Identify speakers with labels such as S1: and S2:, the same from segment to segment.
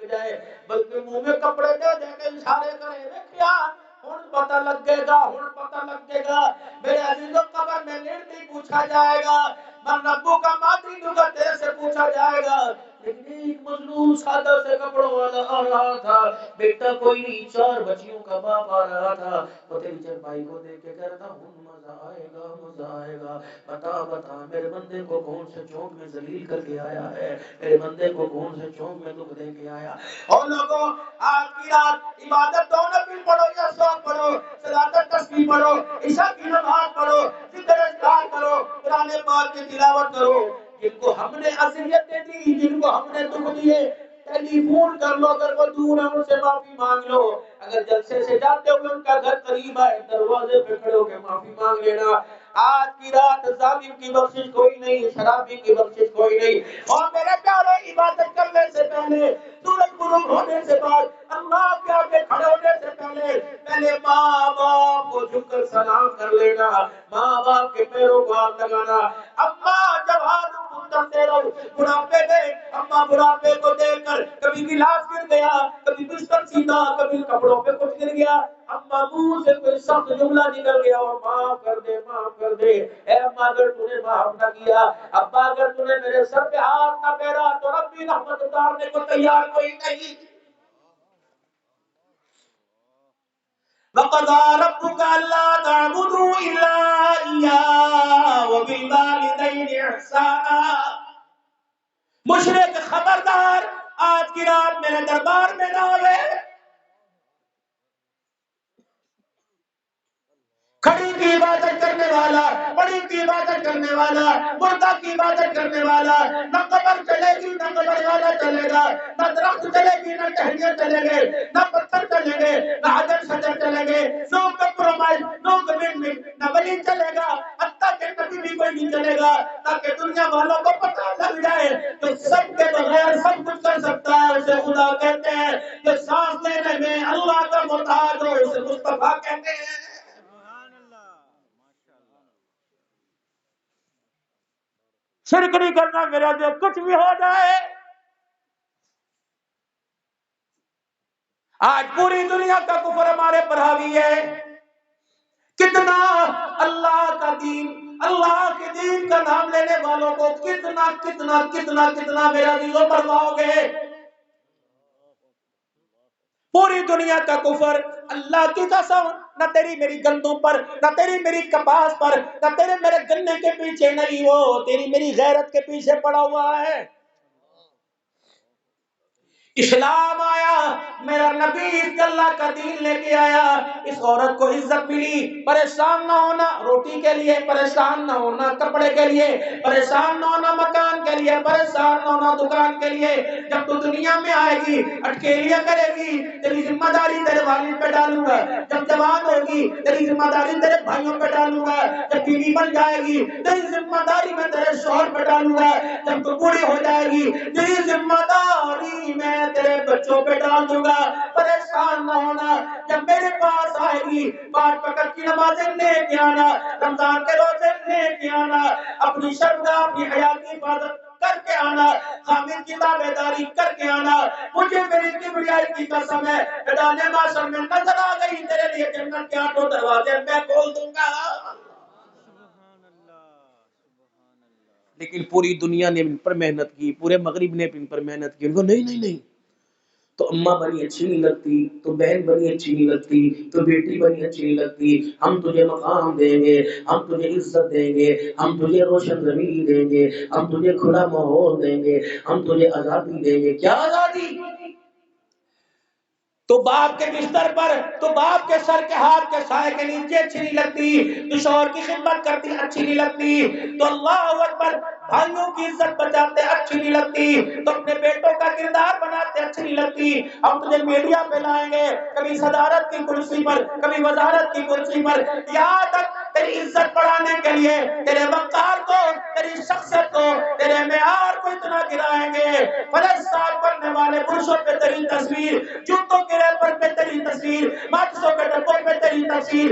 S1: جائے بلکہ منہ میں کپڑے دے دے کے اشارے کرے دیکھیا ہن پتہ لگے گا ہن پتہ لگے گا میرے عزیزوں قبر میں لیٹ نہیں پوچھا جائے گا من ربو کا مادری دعا تیرے سے پوچھا جائے گا لیکن ایک مظلوم سادہ سے کپڑوں والا آ رہا تھا بیٹا کوئی نہیں 4 بچیوں کا باپ آ رہا تھا وہ تیری چرپائی کو دیکھ کے کہہ رہا ہوں مزہ آئے گا بتا میرے بندے کو کون سے چوک میں ذلیل کر کے آیا ہے میرے بندے کو کون سے چوک میں دکھ دے کے آیا اور لوگوں آج کی رات عبادت دو نفل پڑھو یا 100 پڑھو صلاۃ تسبیح پڑھو عشاء کی نماز پڑھو ذکر اذکار کرو قرآن پاک کی تلاوت کرو جن کو ہم نے اذیتیں دی جن کو ہم نے دکھ دیے ٹیلی فون کر لو اگر وہ دور ہے ان سے معافی مانگ لو اگر جلسے سے جاتے ہوئے ان کا گھر قریب ہے دروازے پہ کھڑے ہو کے معافی مانگ لینا آج کی رات ظالم کی بخشش کوئی نہیں شرابی کی بخشش کوئی نہیں اور میرے پیارے عبادت کرنے سے پہلے سورج غروب ہونے سے بعد اللہ کے آگے کھڑے ہونے سے پہلے ماں باپ کو جھک کر سلام کر لینا ماں باپ کے پیروں کو ہاتھ لگانا اماں جوان بڑھاپے میں اماں بڑھاپے کو دیکھ کر کبھی گلاس گر گیا کبھی بستر سیدھا کبھی کپڑوں پہ کچھ گر گیا اماں منہ سے کوئی سخت جملہ نکل گیا اور معاف کر دے اے اماں اگر تو نے معاف نہ کیا ابا اگر تو نے میرے سر پہ ہاتھ نہ پھیرا تو ربی رحمت اتارنے کو تیار کوئی نہیں وَقَضَىٰ رَبُّكَ أَلَّا تَعْبُدُوا إِلَّا إِيَّاهُ وَبِالْوَالِدَيْنِ إِحْسَانًا مشرک خبردار آج کی رات میرے دربار میں نہ آوے کھڑی کی عبادت کرنے والا بڑی کی عبادت کرنے والا مردہ کی عبادت کرنے والا نہ قبر چلے گی نہ قبر والا چلے گا نہ درخت چلے گی نہ ٹہنیاں چلے گے نہ پتھر چلے گے نہ حجر شجر چلے گے نو کمپرومائز نو کمٹمنٹ نہ ولی چلے گا حتیٰ کہ کبھی بھی کوئی نہیں چلے گا تاکہ دنیا والوں کو پتہ لگ جائے کہ سب کے بغیر سب کچھ کر سکتا ہے اسے خدا کہتے ہیں کہ سانس لینے میں اللہ کا محتاج ہو اسے مصطفیٰ کہتے ہیں شرک نہیں کرنا میرا جو کچھ بھی ہو جائے آج پوری دنیا کا کفر ہمارے پر حاوی ہے کتنا اللہ کا دین اللہ کے دین کا نام لینے والوں کو کتنا میرا دلوں پر لاؤ گے پوری دنیا کا کفر اللہ کی قسم نہ تیری میری گندوں پر نہ تیری میری کپاس پر نہ تیرے میرے گنے کے پیچھے نہیں وہ تیری میری غیرت کے پیچھے پڑا ہوا ہے اسلام آیا میرا نبی اللہ کا دین لے کے آیا اس عورت کو عزت ملی پریشان نہ ہونا روٹی کے لیے پریشان نہ ہونا کپڑے کے لیے پریشان نہ ہونا مکان کے لیے پریشان نہ ہونا دکان کے لیے جب تو دنیا میں آئے گی اٹکیلیاں کرے گی تیری ذمہ داری تیرے والد پہ ڈالوں گا جب جوان ہوگی تیری ذمہ داری تیرے بھائیوں پہ ڈالوں گا جب بیوی بن جائے گی تیری ذمہ داری میں تیرے شوہر پہ ڈالوں گا جب تو بوڑھی ہو جائے گی تیری ذمہ داری میں تیرے بچوں پہ ڈال دوں گا پریشان نہ ہونا جب میرے پاس آئے گی 5 وقت کی نمازیں لے کے آنا رمضان کے روزے لے کے آنا اپنی شرمگاہ اپنی حیا کی حفاظت کر کے آنا خامد کی تابعداری کر کے آنا مجھے میری کبریائی کی قسم ہے میدان معاشر میں نظر آ گئی تیرے لیے جنت کے 8 دروازے میں کھول دوں گا لیکن پوری دنیا نے ان پر محنت کی پورے مغرب نے ان پر محنت کی ان کو نہیں تو اماں بنی اچھی نہیں لگتی تو بہن بنی اچھی نہیں لگتی تو بیٹی بنی اچھی نہیں لگتی ہم تجھے مقام دیں گے ہم تجھے عزت دیں گے ہم تجھے روشن زمین دیں گے ہم تجھے کھلا ماحول دیں گے ہم تجھے آزادی دیں گے کیا آزادی تو باپ کے بستر پر تو باپ کے سر کے ہاتھ کے سائے کے نیچے اچھی نہیں لگتی تو شوہر کی خدمت کرتی اچھی نہیں لگتی تو اللہ اکبر بھائیوں کی عزت بچاتے اچھی نہیں لگتی تو اپنے بیٹوں کا کردار بناتے اچھی نہیں لگتی ہم تجھے میڈیا پہ لائیں گے کبھی صدارت کی کرسی پر کبھی وزارت کی کرسی پر یہاں تک تیری عزت بڑھانے کے لیے تیرے وقار کو، تیری شخصیت کو، تیرے معیار کو اتنا گرائیں گے، فرض صاف کرنے والے پرشوں پہ تیری تصویر، جوتوں کے ریپر پہ تیری تصویر، ماچسوں کے ڈبوں پہ تیری تصویر،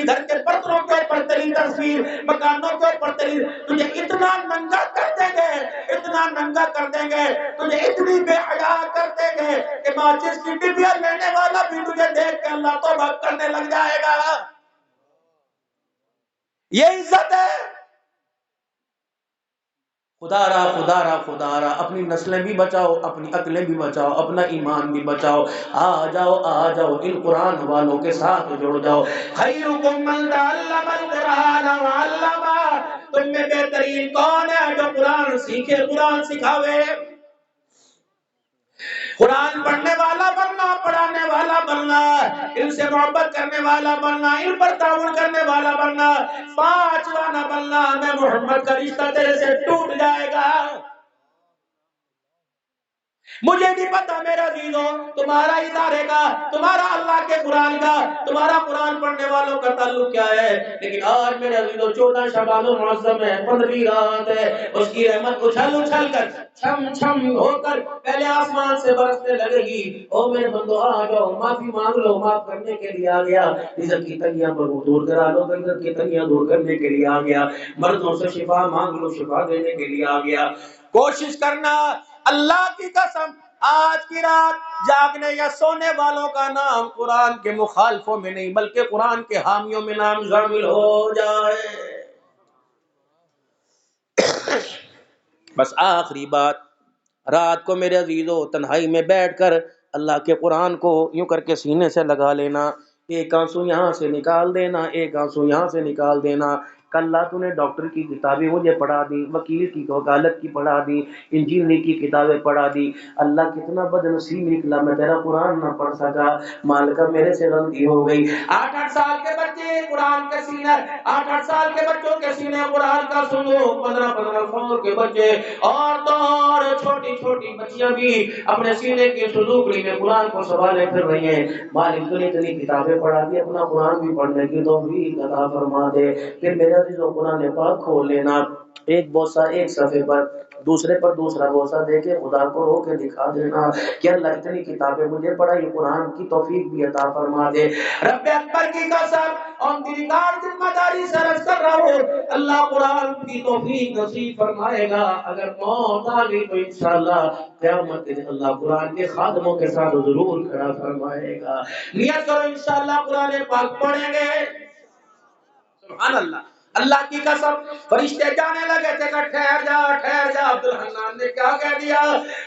S1: گھر کے برتنوں کے اوپر تیری تصویر، مکانوں کے اوپر تیری، تجھے اتنا ننگا کر دیں گے، اتنا ننگا کر دیں گے، تجھے اتنی بے حیا کر دیں گے کہ ماچس کی ڈبیا لینے والا بھی تجھے دیکھ کے اللہ توبہ کرنے لگ جائے گا۔ یہ عزت ہے۔ خدا را خدا را خدا را، اپنی نسلیں بھی بچاؤ، اپنی عقلیں بھی بچاؤ، اپنا ایمان بھی بچاؤ۔ آ جاؤ ان قرآن والوں کے ساتھ جڑ جاؤ۔ خیرکم من تعلم القرآن وعلمہ، تم میں بہترین کون ہے جو قرآن سیکھے، قرآن سکھاوے۔ قرآن پڑھنے والا بننا، پڑھانے والا بننا، ان سے محبت کرنے والا بننا، ان پر تعاون کرنے والا بننا، پانچواں نہ بننا، میں محمد کا رشتہ تیرے سے ٹوٹ جائے گا۔ مجھے نہیں پتا میرا عزیزو تمہارا ادارے کا، تمہارا اللہ کے قرآن کا، تمہارا قرآن پڑھنے والوں کا تعلق کیا ہے، لیکن آج میرے عزیزو 14 شعبان المعظم ہے، 15ویں رات ہے، اس کی رحمت اچھل اچھل کر، چھم چھم ہو کر پہلے آسمان سے برسنے لگے گی۔ او میرے بندو آ جاؤ، معافی مانگ لو، معاف کرنے کے لیے آ گیا، رزق کی تنگیاں پر دور کرا لو، رزق کی تنگیاں دور کرنے کے لیے آ گیا، مردوں سے شفا مانگ لو، شفا دینے کے لیے آ گیا۔ کوشش کرنا، اللہ کی قسم آج کی رات جاگنے یا سونے والوں کا نام قرآن کے مخالفوں میں نہیں بلکہ قرآن کے حامیوں میں نام شامل ہو جائے۔ بس آخری بات، رات کو میرے عزیزو تنہائی میں بیٹھ کر اللہ کے قرآن کو یوں کر کے سینے سے لگا لینا، ایک آنسو یہاں سے نکال دینا، ایک آنسو یہاں سے نکال دینا۔ کل تو نے ڈاکٹر کی کتابیں مجھے پڑھا دی، وکیل کی وکالت کی پڑھا دی، انجینئر کی کتابیں پڑھا دی، اللہ کتنا بد نصیب نکلا میں تیرا قرآن نہ پڑھ سکا، مالکہ میرے سے غلطی ہو گئی۔ 8 سال کے بچے قرآن کے سینے، 8 سال کے بچوں کے سینے قرآن کا سنو، 15 سال کے بچے اور تو اور چھوٹی چھوٹی بچیاں بھی اپنے سینے کی سلوکڑی میں قرآن کو سنبھالے پھر رہی ہیں۔ مالک تو نے اتنی کتابیں پڑھا دی، اپنا قرآن بھی پڑھنے کی توفیق عطا فرما دے۔ پھر میرے عزیزو قرآن پاک کھول لینا، ایک بوسہ ایک صفحے پر، دوسرے پر دوسرا بوسہ دے کے خدا کو رو کے دکھا دینا کہ اللہ اتنی کتابیں مجھے پڑھائی، قرآن کی توفیق بھی عطا فرما دے۔ رب اکبر کی قسم اور تیری کار ذمہ داری سے عرض کر رہا ہوں، اللہ قرآن کی توفیق نصیب فرمائے گا۔ اگر موت آ گئی تو انشاءاللہ قیامت کے دن اللہ قرآن کے خادموں کے ساتھ ضرور کھڑا فرمائے گا۔ نیت کرو انشاءاللہ قرآن پاک پڑھیں گے۔ سبحان اللہ، اللہ کی قسم فرشتے جانے لگے تھے کہ ٹھہر جا، عبدالحنان نے کیا کہہ دیا؟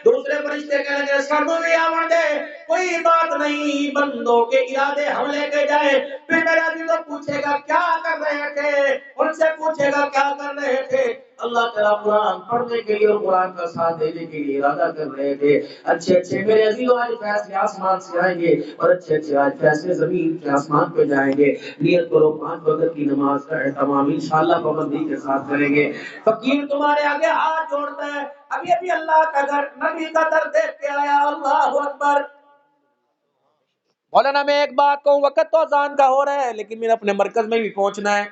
S1: دوسرے فرشتے کہنے لگے سرمو بھی آمن دے، کوئی بات نہیں، بندوں کے ارادے حملے کے جائے۔ پھر میرا دل پوچھے گا کیا کر رہے تھے، ان سے پوچھے گا کیا کر رہے تھے؟ اللہ تعالیٰ قرآن پڑھنے کے لیے اور قرآن کا ساتھ دینے کے لیے ارادہ کر رہے تھے۔ اچھے میرے عزیزو آج فیصلے آسمان سے آئیں گے اور اچھے آج فیصلے زمین کے آسمان پہ جائیں گے۔ نیت کرو 5 وقت کی نماز کا اہتمام انشاءاللہ پابندی کے ساتھ کریں گے۔ فقیر تمہارے آگے ہاتھ جوڑتا ہے، ابھی اللہ کا گھر نبی کا در دیکھ کے آیا، اللہ اکبر۔ مولانا میں ایک بات کہوں، وقت تو اذان کا ہو رہا ہے لیکن میرے اپنے مرکز میں بھی پہنچنا ہے۔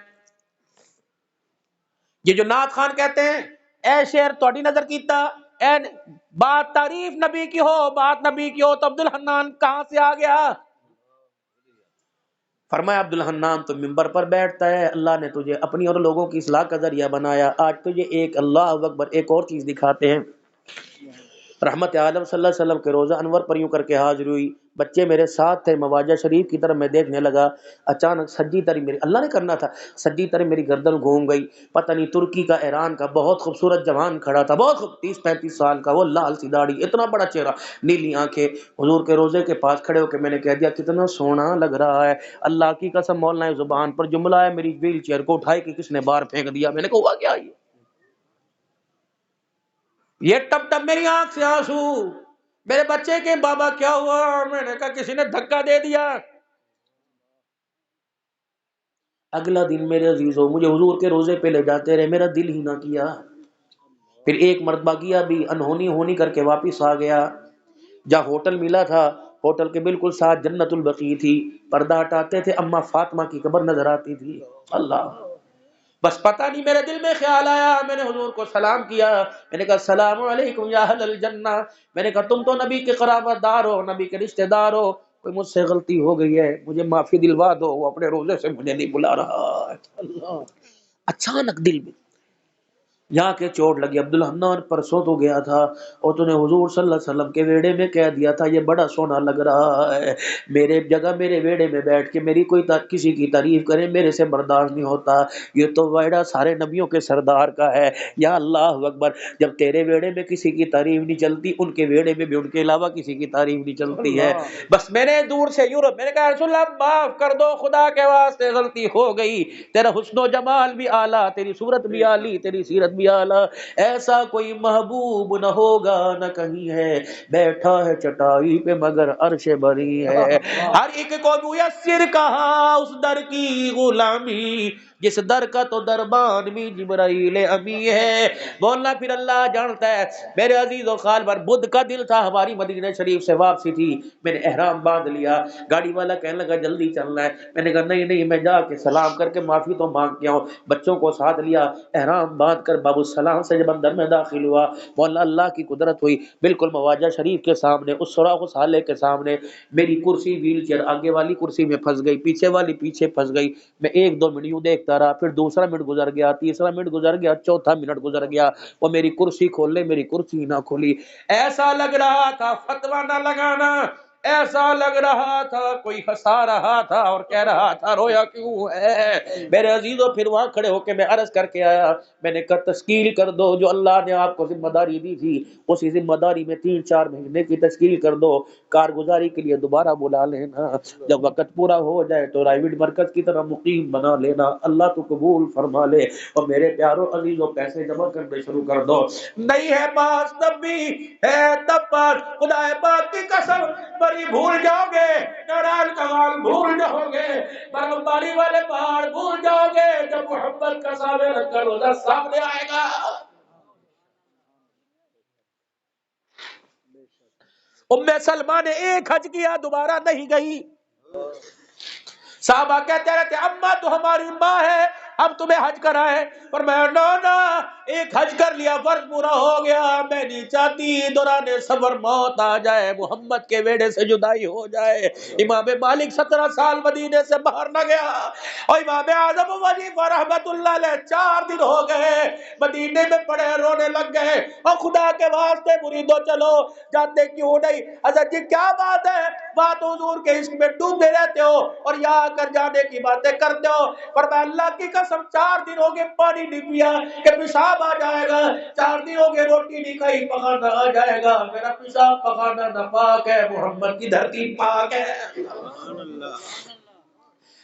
S1: یہ جو نعت خان کہتے ہیں اے شعر تہاڈی نظر کیتا، اے بات تعریف نبی کی ہو، بات نبی کی ہو تو عبدالحنان کہاں سے آ گیا؟ فرمایا عبدالحنان تو منبر پر بیٹھتا ہے، اللہ نے تجھے اپنی اور لوگوں کی اصلاح کا ذریعہ بنایا، آج تجھے ایک اللہ اکبر ایک اور چیز دکھاتے ہیں۔ رحمت عالم صلی اللہ علیہ وسلم کے روزہ انور پر یوں کر کے حاضر ہوئی، بچے میرے ساتھ تھے، مواجہ شریف کی طرف میں دیکھنے لگا، اچانک سجی تری میری، اللہ نے کرنا تھا، سجی تری میری گردن گھوم گئی، پتہ نہیں ترکی کا ایران کا بہت خوبصورت جوان کھڑا تھا، بہت 30-35 سال کا، وہ لال سی داڑھی، اتنا بڑا چہرہ، نیلی آنکھیں، حضور کے روزے کے پاس کھڑے ہو کے میں نے کہہ دیا کتنا سونا لگ رہا ہے، اللہ کی قسم مولانا زبان پر جملہ ہے، میری ویل چیئر کو اٹھائے کہ کس نے باہر پھینک دیا، میں نے کہا ہوا کیا یہ ٹپ ٹپ میری آنکھ سے آنسو، میرے بچے کے بابا کیا ہوا؟ میں نے کہا کسی نے دھکا دے دیا۔ اگلا دن میرے عزیزوں مجھے حضور کے روزے پہ لے جاتے رہے، میرا دل ہی نہ کیا، پھر ایک مرتبہ کیا بھی انہونی ہونی کر کے واپس آ گیا، جہاں ہوٹل ملا تھا
S2: ہوٹل کے بالکل ساتھ جنت البقیع تھی، پردہ ہٹاتے تھے اما فاطمہ کی قبر نظر آتی تھی. اللہ، بس پتہ نہیں میرے دل میں خیال آیا، میں نے حضور کو سلام کیا، میں نے کہا السلام علیکم یا اہل الجنہ، میں نے کہا تم تو نبی کے قرابت دار ہو، نبی کے رشتہ دار ہو، کوئی مجھ سے غلطی ہو گئی ہے مجھے معافی دلوا دو، وہ اپنے روزے سے مجھے نہیں بلا رہا ہے. اللہ، اچانک دل میں یہاں کے چوٹ لگی. عبد الحنان پرسوں تو گیا تھا اور تو نے حضور صلی اللہ علیہ وسلم کے ویڑے میں کہہ دیا تھا یہ بڑا سونا لگ رہا ہے، میرے جگہ میرے ویڑے میں بیٹھ کے میری کوئی کسی کی تعریف کرے میرے سے برداشت نہیں ہوتا، یہ تو ویڑا سارے نبیوں کے سردار کا ہے. یا اللہ اکبر، جب تیرے ویڑے میں کسی کی تعریف نہیں چلتی، ان کے ویڑے میں بھی ان کے علاوہ کسی کی تعریف نہیں چلتی ہے. بس میں نے دور سے یورپ میں نے کہا رسول اللہ معاف کر دو، خدا کے واسطے غلطی ہو گئی، تیرا حسن و جمال بھی اعلیٰ، تیری صورت بھی اعلی، تیری سیرت بھی اعلیٰ، ایسا کوئی محبوب نہ ہوگا نہ کہیں ہے، بیٹھا ہے چٹائی پہ مگر عرش بری ہے. ہر ایک کو میسر کہا اس در کی غلامی، جس در کا تو دربان بھی جبرائیل امی ہے. بولنا پھر اللہ جانتا ہے. میرے عزیز و خال پر بدھ کا دل تھا، ہماری مدینہ شریف سے واپسی تھی، میں نے احرام باندھ لیا، گاڑی والا کہنے لگا جلدی چلنا ہے، میں نے کہا نہیں میں جا کے سلام کر کے معافی تو مانگ کے آؤں. بچوں کو ساتھ لیا، احرام باندھ کر باب السلام سے جب اندر میں داخل ہوا، مولا اللہ کی قدرت ہوئی، بالکل مواجہ شریف کے سامنے اس سوراخ سالے کے سامنے میری کرسی ویل چیئر آگے والی کرسی میں پھنس گئی، پیچھے والی پیچھے پھنس گئی. میں 1-2 منٹ یوں دیکھتا رہا، پھر دوسرا منٹ گزر گیا، تیسرا منٹ گزر گیا، چوتھا منٹ گزر گیا، وہ میری کرسی کھول لے میری کرسی نہ کھولی. ایسا لگ رہا تھا فتویٰ نہ لگانا، ایسا لگ رہا تھا کوئی ہنسا رہا تھا اور کہہ رہا تھا رویا کیوں ہے. میرے عزیزوں پھر وہاں کھڑے ہو کے میں عرض کر کے آیا، میں نے کہا تشکیل کر دو جو اللہ نے آپ کو ذمہ داری دی تھی، اسی ذمہ داری میں 3-4 مہینے کی تشکیل کر دو، کارگزاری کے لیے دوبارہ بلا لینا، جب وقت پورا ہو جائے تو پرائیویٹ مرکز کی طرح مقیم بنا لینا، اللہ تو قبول فرما لے. اور میرے پیاروں عزیزوں پیسے جمع کرنے شروع کر دو. نہیں ہے پاس تب بھی ہے تب پاس، خدا پاک کی قسم بری بھول جاؤ گے، نارائن کمال بھول جاؤ گے، برف باری والے پہاڑ بھول جاؤ گے، جب محبت کا سامنے رکھ کر روزہ سامنے آئے گا. ام سلمہ نے ایک حج کیا دوبارہ نہیں گئی. صحابہ کہتے رہتے اماں تو ہماری ماں ہے، ہم تمہیں حج کرائیں، پر میں نا ایک حج کر لیا فرض پورا ہو گیا، میں نہیں چاہتی دوران سفر موت آ جائے، محمد کے ویڑے سے جدائی ہو جائے. امام مالک 17 سال مدینے سے باہر نہ گیا، اور امام اعظم وظیفہ رحمت اللہ علیہ 4 دن ہو گئے مدینے میں پڑے رونے لگ گئے. اور خدا کے واسطے مریدو چلو جانتے کیوں نہیں حضرت جی کیا بات ہے، بات حضور کے عشق میں ڈوبے رہتے ہو اور یہاں کر جانے کی باتیں کرتے ہو. پر میں اللہ کی قسم 4 دن ہو گئے پانی نہیں پیا کہ پیشاب آ جائے گا، 4 دن ہو گئے روٹی نہیں کھائی پخانا آ جائے گا، میرا پیشاب پخانا ناپاک ہے، محمد کی دھرتی پاک ہے.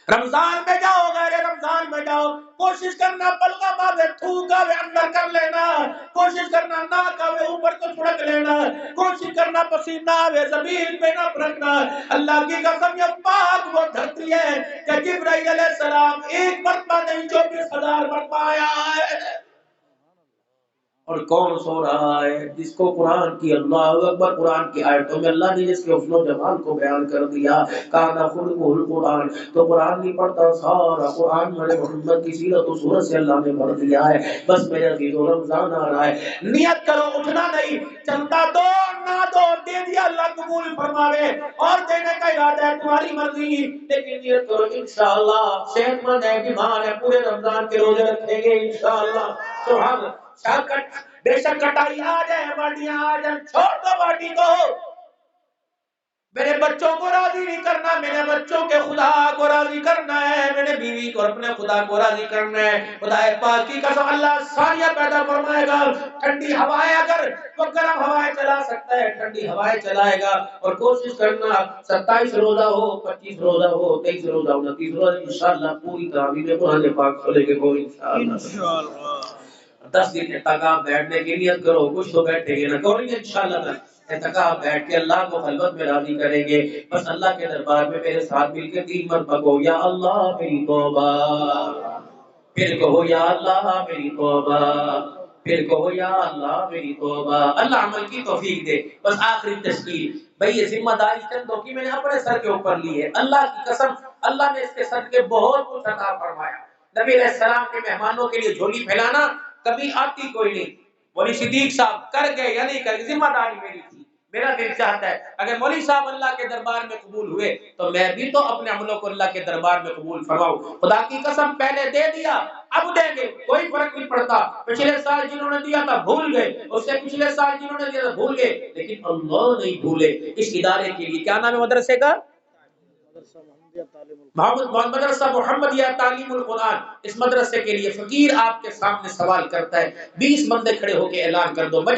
S2: رمضان میں جاؤ غیر رمضان میں جاؤ، کوشش کرنا بلغم آوے تھوک آوے اندر کر لینا، کوشش کرنا ناک آوے اوپر کو چھڑک لینا، کوشش کرنا پسینہ آوے زمین پہ نہ پھڑکنا. اللہ کی قسم یہ پاک وہ دھرتی ہے کہ جبرائیل علیہ السلام 1 مرتبہ نہیں 24,000 مرتبہ آیا ہے. اور کون سو رہا ہے جس کو قرآن کی اللہ اکبر قرآن کی آیتوں میں اللہ نے جس کے حسن و جمال کو بیان کر دیا، کانا خلقہ القرآن، تو قرآن نہیں پڑھتا، سارا قرآن میرے محمد کی سیرت و صورت سے اللہ نے بھر دیا ہے. بس میرے عزیزو رمضان آ رہا ہے، نیت کرو اٹھنا نہیں، چلتا دو نہ دو دے دیا اللہ قبول فرماوے، اور دینے کا ارادہ ہے تمہاری مرضی، لیکن نیت کرو انشاءاللہ صحت مند ہے بیمار ہے پورے رمضان کے روزے رکھیں گے انشاءاللہ. سبحان اللہ. بے شک کٹائی آ جائے باٹیاں آ جائیں، چھوڑ دو باٹی کو. میرے بچوں کو راضی نہیں کرنا، میرے بچوں کے خدا کو راضی کرنا ہے، میرے بیوی کو اپنے خدا کو راضی کرنا ہے. خدا پاک کی قسم اللہ ساریاں پیدا فرمائے گا. ٹھنڈی ہوائیں اگر وہ گرم ہوائیں چلا سکتا ہے ٹھنڈی ہوائیں چلائے گا. اور کوشش کرنا 27 روزہ ہو 25 روزہ ہو 23 روزہ ہو 29 روزہ انشاءاللہ پوری تعبیر میں قرآن پاک کھولے گے کو انشاءاللہ. 10 دن اعتکاف بیٹھنے کی نیت کرو، کچھ تو بیٹھے گے نہ کریں گے انشاءاللہ. اعتکاف بیٹھ کے اللہ کو خلوت میں راضی کریں گے. بس اللہ کے دربار میں میرے ساتھ مل کے 3 مرتبہ کہو یا اللہ میری توبہ، پھر کہو یا اللہ میری توبہ، پھر کہو یا اللہ میری توبہ. اللہ عمل کی توفیق دے. بس آخری تشکیل بھئی یہ ذمہ داری چندوں کی میں نے اپنے سر کے اوپر لی ہے. اللہ کی قسم اللہ نے اس کے صدقے بہت کچھ عطا فرمایا. نبی علیہ السلام کے مہمانوں کے لیے جھولی پھیلانا کبھی آتی کوئی نہیں. مولوی صدیق صاحب کر گئے یا نہیں کر گئے ذمہ داری میری تھی. میرا دل چاہتا ہے اگر مولوی صاحب اللہ کے دربار میں قبول ہوئے تو میں بھی تو اپنے عملوں کو اللہ کے دربار میں قبول فرماؤں. خدا کی قسم پہلے دے دیا اب دیں گے کوئی فرق نہیں پڑتا. پچھلے سال جنہوں نے دیا تھا بھول گئے, اس سے پچھلے سال جنہوں نے دیا تھا بھول گئے, لیکن اللہ نہیں بھولے. اس ادارے کے لیے کیا نام ہے مدرسے کا؟ مدرسہ محمدیہ تعلیم القرآن. اس مدرسے کے لیے فقیر آپ کے سامنے سوال کرتا ہے, 20 بندے کھڑے ہو کے اعلان کر دو.